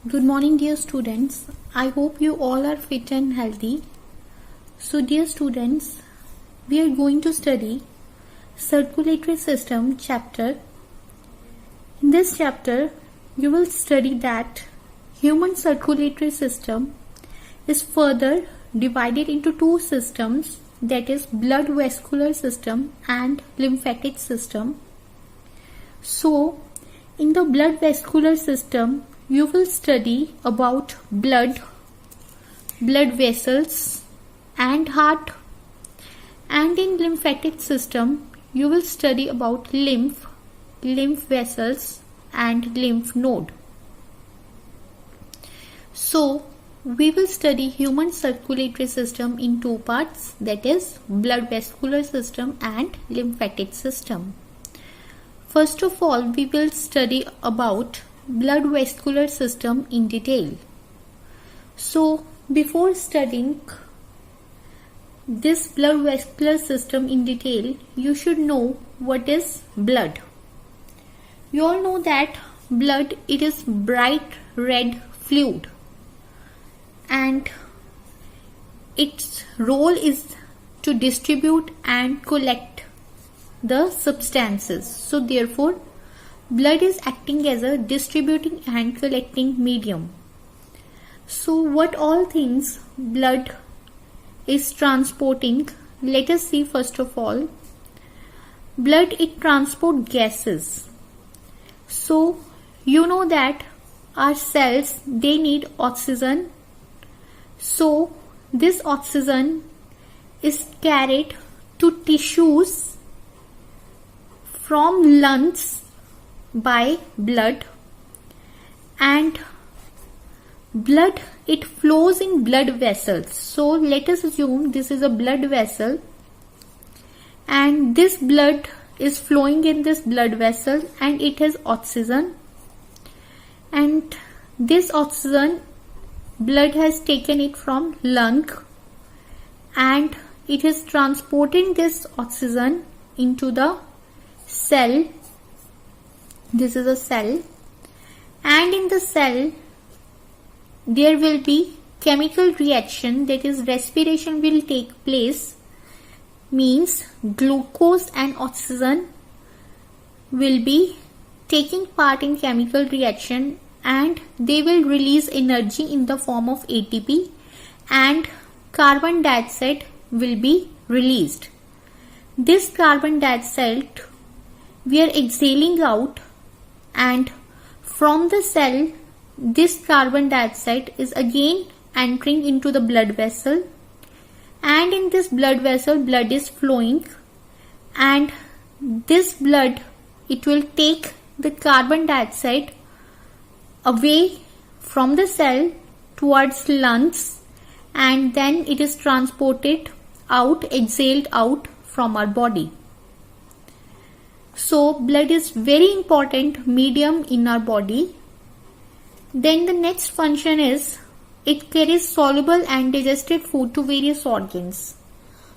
Good morning, dear students. I hope you all are fit and healthy. So, dear students, we are going to study circulatory system chapter. In this chapter, you will study that human circulatory system is further divided into two systems, that is blood vascular system and lymphatic system. So, in the blood vascular system, you will study about blood vessels and heart, and in lymphatic system you will study about lymph vessels and lymph node. So we will study human circulatory system in two parts, that is blood vascular system and lymphatic system. First of all, we will study about blood vascular system in detail. So before studying this blood vascular system in detail, you should know what is blood. You all know that blood, it is bright red fluid and its role is to distribute and collect the substances. So therefore blood is acting as a distributing and collecting medium. So what all things blood is transporting? Let us see. First of all, blood, it transports gases. So you know that our cells, they need oxygen. So this oxygen is carried to tissues from lungs by blood, and blood, it flows in blood vessels. So let us assume this is a blood vessel and this blood is flowing in this blood vessel and it has oxygen, and this oxygen blood has taken it from lung and it is transporting this oxygen into the cell. This is a cell, and in the cell there will be chemical reaction, that is respiration will take place, means glucose and oxygen will be taking part in chemical reaction and they will release energy in the form of ATP, and carbon dioxide will be released. This carbon dioxide we are exhaling out, and from the cell this carbon dioxide is again entering into the blood vessel, and in this blood vessel blood is flowing, and this blood, it will take the carbon dioxide away from the cell towards lungs, and then it is transported out, exhaled out from our body. So blood is very important medium in our body. Then the next function is it carries soluble and digested food to various organs.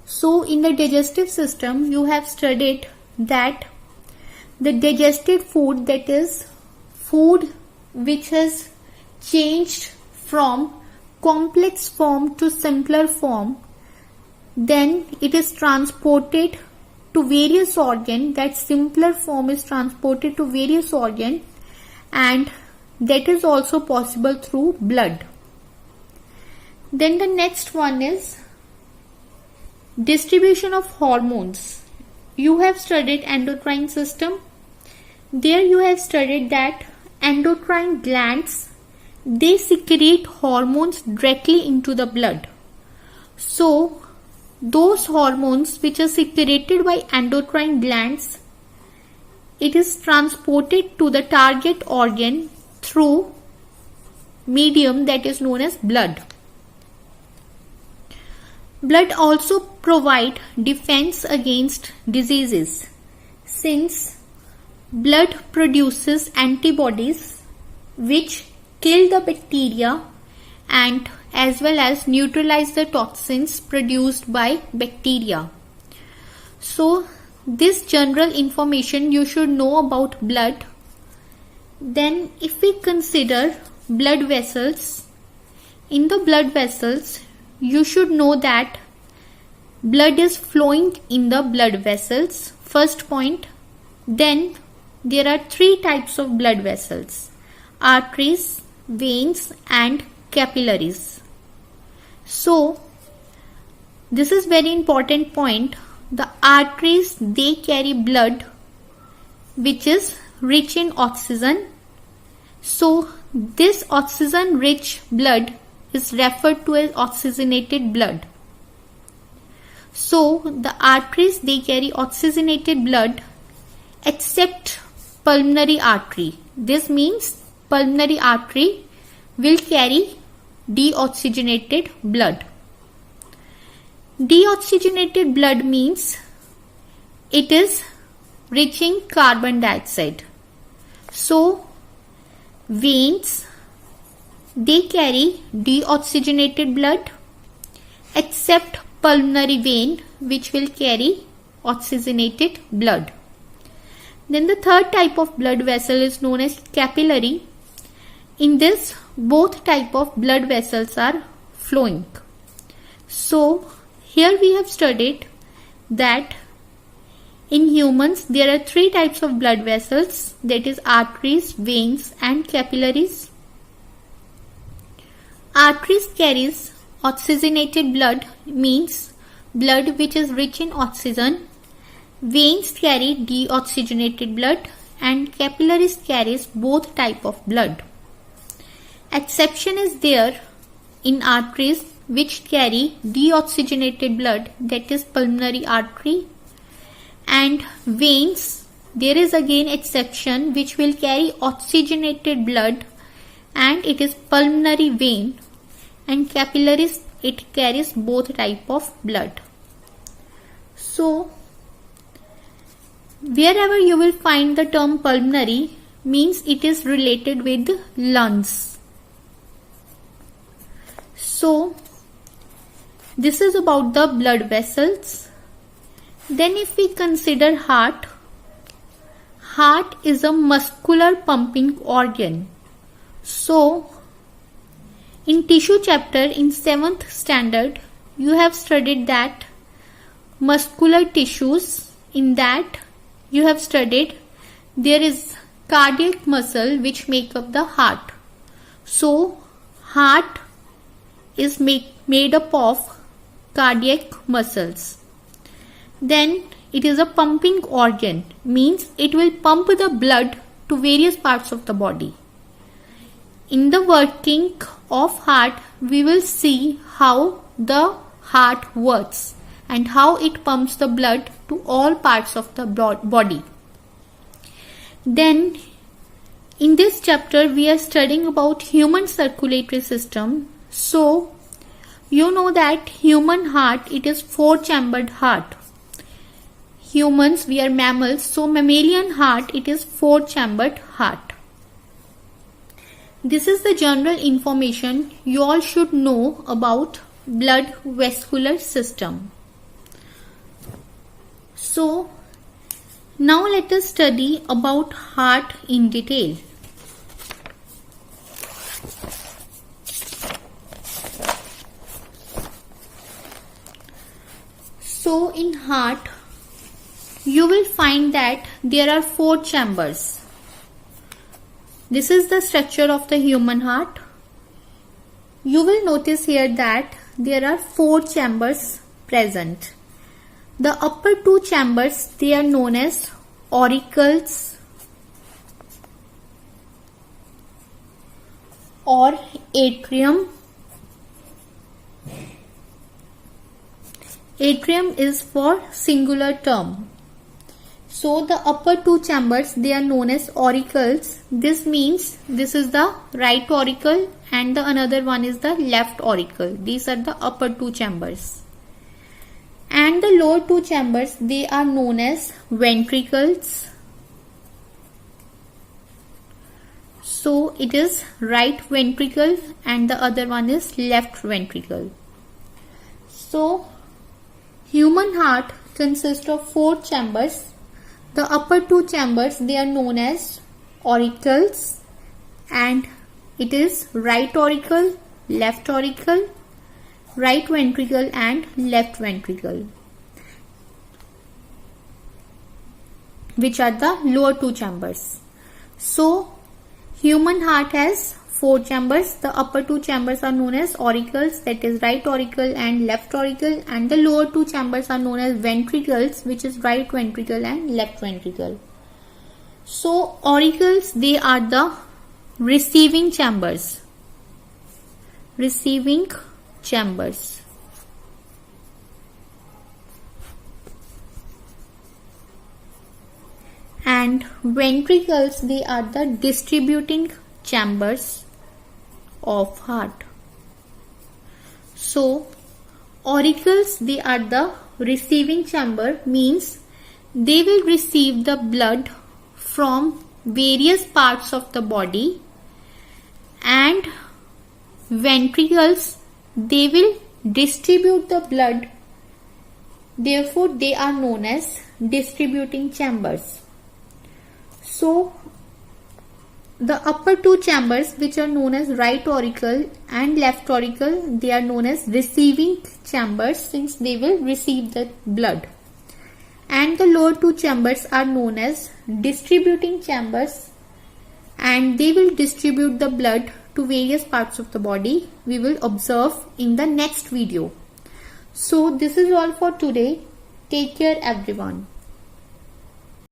So in the digestive system you have studied that the digested food, that is food which has changed from complex form to simpler form, then it is transported to various organ. That simpler form is transported to various organ, and that is also possible through blood. Then the next one is distribution of hormones. You have studied endocrine system. There you have studied that endocrine glands, they secrete hormones directly into the blood. So those hormones which are secreted by endocrine glands, it is transported to the target organ through medium that is known as blood. Blood also provide defense against diseases, since blood produces antibodies which kill the bacteria and as well as neutralize the toxins produced by bacteria. So this general information you should know about blood. Then if we consider blood vessels. In the blood vessels, you should know that blood is flowing in the blood vessels. First point. Then there are three types of blood vessels: arteries, veins and capillaries. So this is very important point. The arteries, they carry blood which is rich in oxygen. So this oxygen rich blood is referred to as oxygenated blood. So the arteries, they carry oxygenated blood except pulmonary artery. This means pulmonary artery will carry deoxygenated blood. Deoxygenated blood means it is rich in carbon dioxide. So veins, they carry deoxygenated blood except pulmonary vein, which will carry oxygenated blood. Then the third type of blood vessel is known as capillary. In this, both type of blood vessels are flowing. So here we have studied that in humans there are three types of blood vessels, that is arteries, veins and capillaries. Arteries carries oxygenated blood, means blood which is rich in oxygen. Veins carry deoxygenated blood and capillaries carries both type of blood. Exception is there in arteries which carry deoxygenated blood, that is pulmonary artery, and veins, there is again exception which will carry oxygenated blood and it is pulmonary vein, and capillaries, it carries both type of blood. So wherever you will find the term pulmonary, means it is related with lungs. So this is about the blood vessels. Then if we consider heart, heart is a muscular pumping organ. So in tissue chapter in 7th standard, you have studied that muscular tissues. In that you have studied there is cardiac muscle which make up the heart. So heart is made up of cardiac muscles. Then it is a pumping organ, means it will pump the blood to various parts of the body. In the working of heart, we will see how the heart works and how it pumps the blood to all parts of the body. Then in this chapter we are studying about human circulatory system. So you know that human heart, it is 4-chambered heart. Humans, we are mammals, so mammalian heart, it is 4-chambered heart. This is the general information you all should know about blood vascular system. So now let us study about heart in detail. So in heart, you will find that there are 4 chambers. This is the structure of the human heart. You will notice here that there are 4 chambers present. The upper 2 chambers, they are known as auricles or atrium. Atrium is for singular term. So the upper 2 chambers, they are known as auricles. This means this is the right auricle and the another one is the left auricle. These are the upper 2 chambers. And the lower 2 chambers, they are known as ventricles. So it is right ventricle and the other one is left ventricle. So human heart consists of 4 chambers. The upper 2 chambers, they are known as auricles and It is right auricle, left auricle, right ventricle and left ventricle, which are the lower two chambers. So human heart has 4 chambers. The upper 2 chambers are known as auricles, that is right auricle and left auricle, and the lower 2 chambers are known as ventricles, which is right ventricle and left ventricle. So auricles, they are the receiving chambers. Receiving chambers. And ventricles, they are the distributing chambers of heart. So auricles, they are the receiving chamber, means they will receive the blood from various parts of the body, and ventricles, they will distribute the blood, therefore they are known as distributing chambers. So the upper 2 chambers, which are known as right auricle and left auricle, they are known as receiving chambers since they will receive the blood. And the lower 2 chambers are known as distributing chambers, and they will distribute the blood to various parts of the body. We will observe in the next video. So this is all for today. Take care everyone.